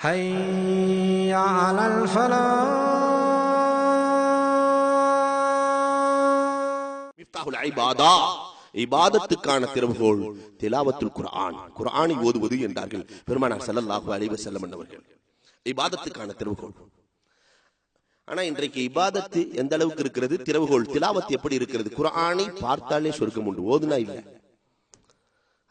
حي على الفلاح. மிஃப்தாஹுல் இபாதா, இபாதத்துக்கான திறவுகோல் திலாவத்துல் குர்ஆன், குர்ஆனை ஓதுவது என்றார்கள் பெருமானார் ஸல்லல்லாஹு அலைஹி வஸல்லம் அவர்கள். இபாதத்துக்கான திறவுகோல். ஆனா இன்றைக்கு இபாதத்து எந்த அளவுக்கு இருக்கிறது, திறவுகோல் திலாவத் எப்படி இருக்கிறது? குர்ஆனை பார்த்தாலே சொர்க்கம் உண்டு, ஓதுனா இல்ல.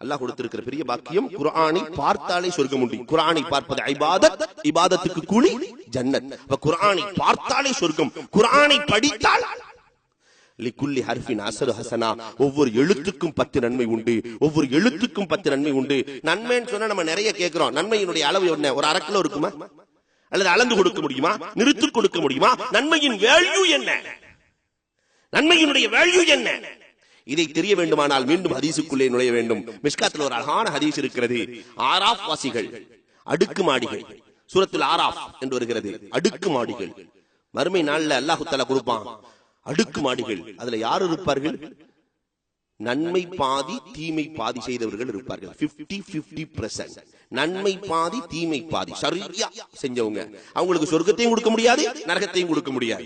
அல்லாஹ் கொடுத்திருக்கிற பெரிய பாக்கியம், குர்ஆனை பார்த்தாலே சொர்க்கம் உண்டு. குர்ஆனை பார்ப்பது இபாதத், இபாதத்துக்கு கூலி ஜன்னத். அப்ப குர்ஆனை பார்த்தாலே சொர்க்கம், குர்ஆனை படித்தால் லிக்குல்லி ஹர்ஃபின் அஸ்ரு ஹஸனா, ஒவ்வொரு எழுத்துக்கும் 10 நன்மை உண்டு, ஒவ்வொரு எழுத்துக்கும் 10 நன்மை உண்டு. நன்மைன்னு சொன்னா நம்ம நிறைய கேட்கிறோம். நன்மையினுடைய அளவு என்ன? ஒரு அரை கிலோ இருக்குமா? அல்லது அளந்து கொடுக்க முடியுமா? நிறுத்து கொடுக்க முடியுமா? நன்மையின் வேல்யூ என்ன? நன்மையினுடைய வேல்யூ என்ன? இதை தெரிய வேண்டுமானால் மீண்டும் ஹதீஸுக்குள்ளே நுழைய வேண்டும். மிஷ்காத்தில் ஒரு அழகான ஹதீஸ் இருக்கிறது. ஆராஃப் வாசிகள், அடுக்குமாடிகள், சூரத்துல் ஆராஃப் என்று வருகிறது. அடுக்குமாடிகள் மறுமை நாள்ல அல்லாஹ் தஆலா கொடுப்பான். அடுக்குமாடிகள், அதுல யார் இருப்பார்கள்? நன்மை பாதி தீமை பாதி செய்தவர்கள் இருப்பார்கள். 50-50%. நன்மை பாதி தீமை பாதி சரியா செஞ்சவங்க. அவங்களுக்கு சொர்க்கத்தையும் கொடுக்க முடியாது, நரகத்தையும் கொடுக்க முடியாது.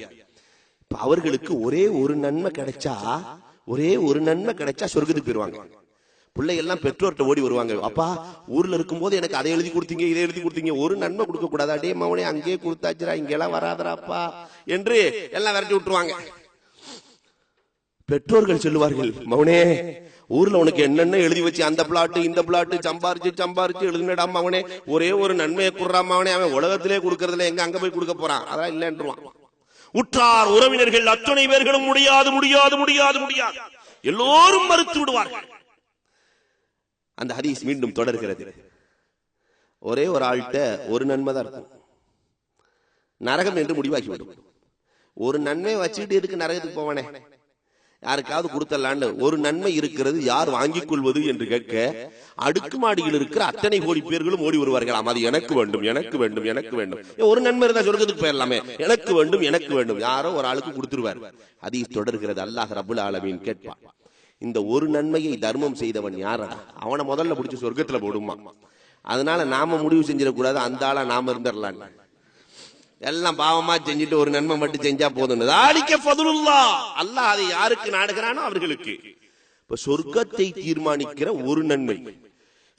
இப்ப அவர்களுக்கு ஒரே ஒரு நன்மை கிடைச்சா, ஒரே ஒரு நன்மை கிடைச்சா சொர்க்கத்துக்கு போயிருவாங்க. பிள்ளை எல்லாம் பெற்றோர்கிட்ட ஓடி வருவாங்க. அப்பா, ஊர்ல இருக்கும் போது எனக்கு அதை எழுதி கொடுத்தீங்க, இதை எழுதி கொடுத்தீங்க, ஒரு நன்மை கொடுக்க கூடாது, அடே மவனே அங்கேயே கொடுத்தாச்சுரா, இங்கெல்லாம் வராதராப்பா என்று எல்லாம் விரட்டி விட்டுருவாங்க. பெற்றோர்கள் சொல்லுவார்கள், மவனே ஊர்ல உனக்கு என்னென்ன எழுதி வச்சு, அந்த பிளாட்டு இந்த பிளாட்டு சம்பாரிச்சு சம்பாரிச்சு எழுதுனடா மவனே, ஒரே ஒரு நன்மையை குடுறான் மவனே, அவன் உலகத்திலே கொடுக்கறதுல எங்க அங்க போய் கொடுக்க போறான், அதான் இல்லன்றான். உற்றார் உறவினர்கள் அத்தனை பேர்களும் முடியாது முடியாது முடியாது முடியாது, எல்லோரும் மறுத்து விடுவார்கள். அந்த ஹதீஸ் மீண்டும் தொடர்கிறது. ஒரே ஒரு ஆள்கிட்ட ஒரு நன்மை தான் இருக்கும், நரகம் என்று முடிவாக்கிவிடும். ஒரு நன்மை வச்சுக்கிட்டு எதுக்கு நரகத்துக்கு போவானே, யாருக்காவது கொடுத்தலான்னு ஒரு நன்மை இருக்கிறது, யார் வாங்கிக் கொள்வது என்று கேட்க அடுக்குமாடியில் இருக்கிற அத்தனை கோடி பேர்களும் ஓடி வருவார்களாம். அது எனக்கு வேண்டும், எனக்கு வேண்டும், எனக்கு வேண்டும். ஒரு நன்மை இருந்தா சொர்க்கத்துக்கு போயிடலாமே, எனக்கு வேண்டும், எனக்கு வேண்டும். யாரோ ஒரு ஆளுக்கு கொடுத்துருவார். ஹதீஸ் தொடர்கிறது. அல்லாஹ் ரப்புல் ஆலமீன் கேட்பான், இந்த ஒரு நன்மையை தர்மம் செய்தவன் யாரடா? அவனை முதல்ல பிடிச்சி சொர்க்கத்துல போடுமா. அதனால நாம முடிவு செஞ்சிடக்கூடாது, அந்த ஆளா நாம இருந்துடலாம். எல்லாம் பாவமா செஞ்சுட்டு ஒரு நன்மை மட்டும் செஞ்சா போதும். அல்லாஹ் அதை யாருக்கு நாடுகிறானோ அவர்களுக்கு. இப்ப சொர்க்கத்தை தீர்மானிக்கிற ஒரு நன்மை,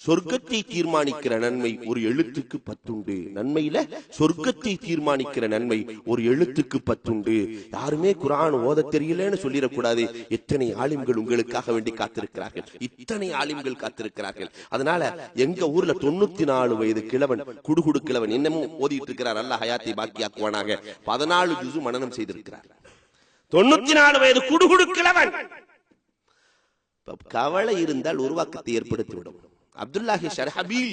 சொர்க்கத்தை தீர்மானிக்கிற நன்மை ஒரு எழுத்துக்கு 10 உண்டு. நன்மையில சொர்க்கத்தை தீர்மானிக்கிற நன்மை ஒரு எழுத்துக்கு 10 உண்டு. யாருமே குர்ஆன் ஓத தெரியலன்னு சொல்லிடக்கூடாது. எத்தனை ஆலிம்கள் உங்களுக்காக வேண்டி காத்திருக்கிறார்கள், இத்தனை ஆலிம்கள் காத்திருக்கிறார்கள். அதனால எங்க ஊர்ல 94 வயது கிழவன், குடுகுடு கிழவன், இன்னமும் ஓதிட்டு இருக்கிறார். அல்லாஹ் ஹயாத்தை பாக்கியாக்குவானாக. 14 ஜுஸு மனனம் செய்திருக்கிறார். 94 வயது குடுகுடு கிழவன். கவலை இருந்தால் உருவாக்கத்தை ஏற்படுத்திவிடும். அப்துல்லாஹி ஷர்ஹபீல்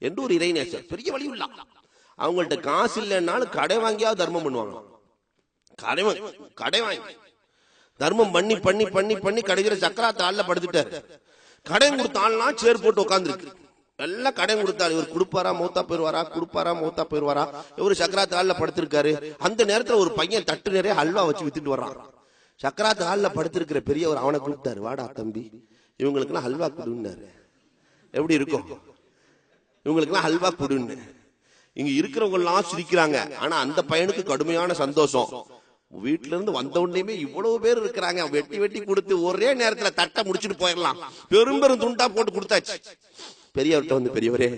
என்று ஒரு இறைநேசர், பெரிய வழி உள்ள, அவங்கள்ட்ட காசு இல்லைன்னாலும் கடை வாங்கியாவது தர்மம் பண்ணுவாங்க. கடை வாங்கி தர்மம் பண்ணி பண்ணி பண்ணி பண்ணி கடைசியில சக்கராத்து ஆள்ல படுத்துட்டாரு. கடை கொடுத்தாள்னா சேர் போட்டு உட்காந்துருக்கு. எல்லாம் கடை கொடுத்தாரு. இவர் கொடுப்பாரா மூத்தா போயிருவாரா, கொடுப்பாரா மூத்தா போயிருவாரா. இவரு சக்கராத்து ஆள்ல படுத்திருக்காரு. அந்த நேரத்துல ஒரு பையன் தட்டு நிறைய ஹல்வா வச்சு வித்துட்டு வர்றான். சக்கராத்து ஆள்ல படுத்திருக்கிற பெரியவர் அவனை கூப்பிட்டாரு, வாடா தம்பி, இவங்களுக்கு எல்லாம் ஹல்வா கொடுன்னாரு. எப்படி இருக்கும்? இவங்களுக்கெல்லாம் ஹல்வா கொடுன்னு. இங்க இருக்கிறவங்க எல்லாம் சிரிக்கிறாங்க. ஆனா அந்த பையனுக்கு கடுமையான சந்தோஷம். வீட்டுல இருந்து வந்த உடனே இவ்வளவு பேர் இருக்கிறாங்க, வெட்டி வெட்டி கொடுத்து ஒரே நேரத்துல தட்டை முடிச்சுட்டு போயிடலாம். பெரும் பெரும் துண்டா போட்டு கொடுத்தாச்சு. பெரியவர்கிட்ட வந்து, பெரியவரே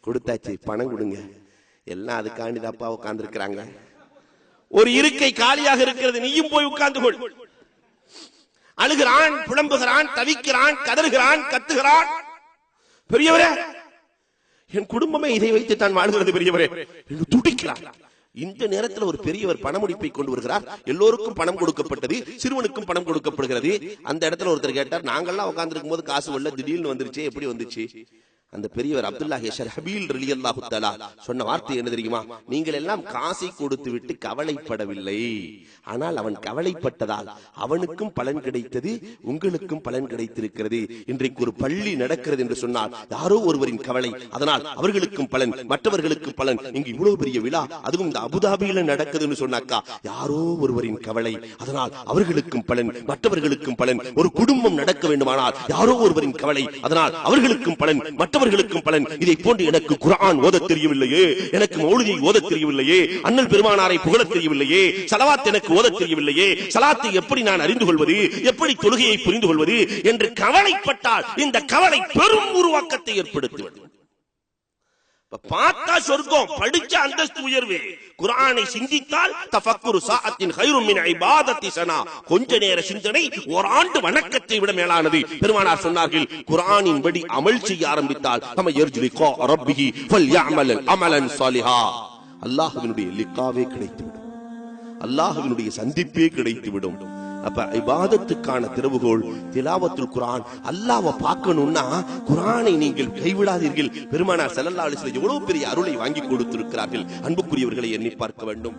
கொடுத்தாச்சு, பணம் கொடுங்க. எல்லாம் அதுக்காண்டி தப்பா உட்கார்ந்து இருக்கிறாங்க. ஒரு இருக்கை காலியாக இருக்கிறது, நீயும் போய் உட்கார்ந்து கொள். அழுகிறான், புலம்புகிறான், தவிக்கிறான், கதறுகிறான், கத்துகிறான். பெரியவரே, என் குடும்பமே இதை வைத்து தான் வாழ்கிறது பெரியவரே என்று துடிக்கிறார். இந்த நேரத்தில் ஒரு பெரியவர் பணமுடிப்பை கொண்டு வருகிறார். எல்லோருக்கும் பணம் கொடுக்கப்பட்டது, சிறுவனுக்கும் பணம் கொடுக்கப்படுகிறது. அந்த இடத்துல ஒருத்தர் கேட்டார், நாங்கெல்லாம் உட்கார்ந்து இருக்கும் போது காசு வரல, திடீர்னு வந்துருச்சு, எப்படி வந்துச்சு? அந்த பெரியவர் அப்துல்லாஹி ஷர்ஹபீல் ரலியல்லாஹு தஆலா சொன்ன வார்த்தை என்ன தெரியுமா? நீங்கள் எல்லாம் காசை கொடுத்து விட்டு கவலைப்படவில்லை, ஆனால் அவன் கவலைப்பட்டதால் அவனுக்கும் பலன் கிடைத்தது, உங்களுக்கும் பலன் கிடைத்திருக்கிறது. இன்றைக்கு ஒரு பள்ளி நடக்கிறது என்று சொன்னால் யாரோ ஒருவரின் கவலை, அதனால் அவர்களுக்கும் பலன், மற்றவர்களுக்கும் பலன். இங்கு இவ்வளவு பெரிய விழா, அதுவும் இந்த அபுதாபியில நடக்குதுன்னு சொன்னாக்கா யாரோ ஒருவரின் கவலை, அதனால் அவர்களுக்கும் பலன், மற்றவர்களுக்கும் பலன். ஒரு குடும்பம் நடக்க வேண்டுமானால் யாரோ ஒருவரின் கவலை, அதனால் அவர்களுக்கும் பலன், மற்றவர்களுக்கும் அவர்களுக்கும் பலன். இதை போன்று எனக்கு குர்ஆன் ஓதத் தெரியவில்லையே, எனக்கு மௌலிதை ஓதத் தெரியவில்லையே, அண்ணல் பெருமானாரை புகழத் தெரியவில்லையே, ஸலவாத் எனக்கு ஓதத் தெரியவில்லையே, ஸலாத்தை எப்படி நான் அறிந்து கொள்வது, எப்படி தொழுகையை புரிந்து கொள்வது என்று கவலைப்பட்டால் இந்த கவலை பெரும் உருவாக்கத்தை ஏற்படுத்துவது. பார்த்தா சொர்க்கம், படிச்ச அந்தஸ்து உயர்வு. குர்ஆனை சிந்தித்தால் தஃபக்குரு சாஅத்தின் கைரும் மின் இபாதத்தி ஸனா, கொஞ்ச நேர சிந்தனை ஒரு ஆண்டு வணக்கத்தை விட மேலானது. பெருமானார் சொன்னார்கள், குர்ஆனின் படி அமல் செய்ய ஆரம்பித்தால் நம்ம யர்ஜுலிகா ரப்பிஹி ஃபல்யஅமல் அமலன் ஸாலிஹா, அல்லாஹ்வினுடைய லிகாவே கிடைத்துவிடும், அல்லாஹ்வினுடைய சந்திப்பே கிடைத்துவிடும். அப்ப இபாதத்துக்கான திறவுகோல் திலாவத்துல் குர்ஆன். அல்லாஹ்வை பார்க்கணும்னா குர்ஆனை நீங்கள் கைவிடாதீர்கள். பெருமானார் ஸல்லல்லாஹு அலைஹி வஸல்லம் எவ்வளவு பெரிய அருளை வாங்கி கொடுத்திருக்கிறார்கள். அன்புக்குரியவர்களை எண்ணி பார்க்க வேண்டும்.